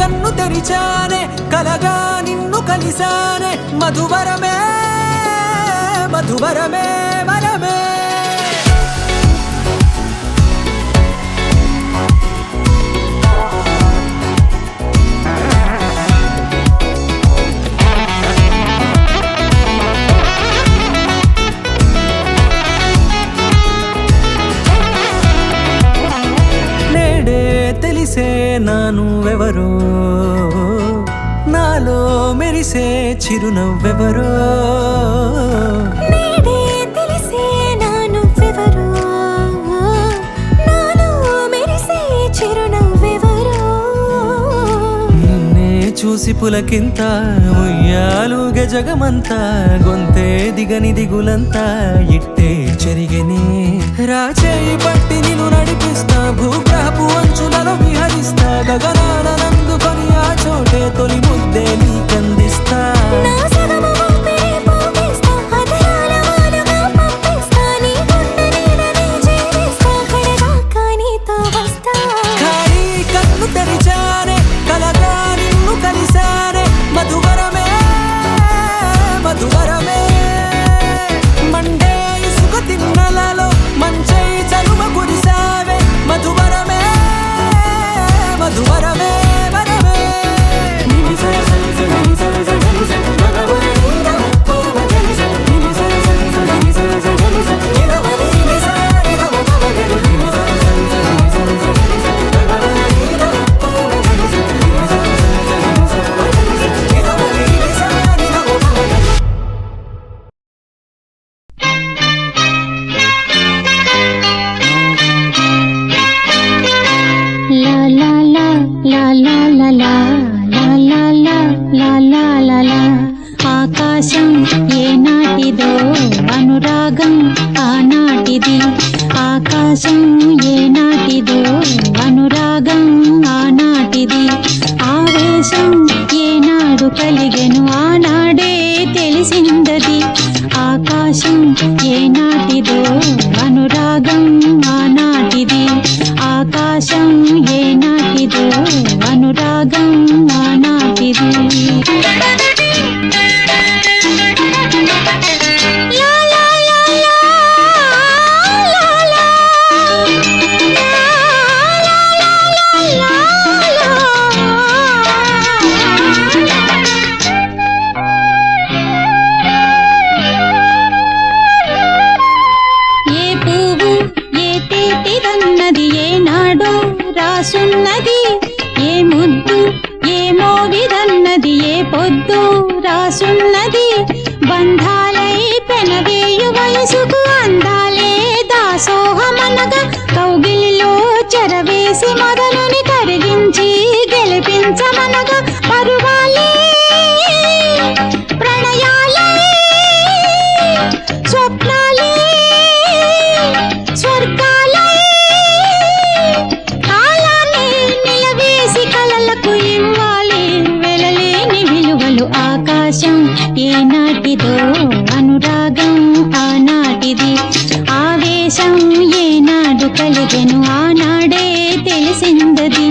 కన్ను తెరిచానే కలగా నిన్ను కలిసానే మధువరమే మధువరమే వరమే తెలిసే నానువెవరో నాలో మెరిసే చిరునవ్వెవరో నేడే తెలిసే నానువెవరో నాలో మెరిసే చిరునవ్వెవరో నిన్నే చూసి పులకింత ఉయ్యాలుగే జగమంతా గొంతే దిగని దిగులంతా ఇట్టే చెరిగెనే రాచేయి పట్టి నిన్ను నడిపిస్తా భూగ్రహపు అంచులలో విహరిస్తా గగనానందుకొని ఆ చోటే తొలి ముద్దే నీకందిస్తా నా సగము ఊపిరి పోగిస్తా అదరాల వాలుగా పంపిస్తా నీ గుండె నీడనే చేరిస్తా కడదాకా నీతో వస్తా ఖాళీ కన్ను తెరిచానే కలగా నిన్ను కలిసానే మధువరమే మధువరమే మండే ఇసుక తిన్నలలో మంచై చలువ కురిసావే మధువరమే మధువరమే వరమే ఆకాశం ఏనాటిదో అనురాగం ఆనాటిది ఆకాశం ఏనాటిదో అనురాగం ఆనాటిది ఆవేశం ఏనాడు కలిగెను ఆనాడే తెలిసిందది ఆకాశం ఏనాటిదో అనురాగం ఆనాటిది ఆకాశం ఏనాటిదో అనురాగం ఆనాటిది రాసున్నది ఏ ముద్దు ఏ మోవిదన్నది ఏ పొద్దు రాసున్నది బంధాలై పెనవేయు వయసుకు అందాలే దాసోహమనగా కౌగిలిలో చెరవేసి మొదలుని కరిగించి గెలిపించమనగా పరువాలే ప్రణయాలే స్వప్నాలే స్వర్గాలే ఆకాశం ఏనాటిదో అనురాగం ఆనాటిది ఆవేశం ఏనాడు కలిగెను ఆనాడే తెలిసిందది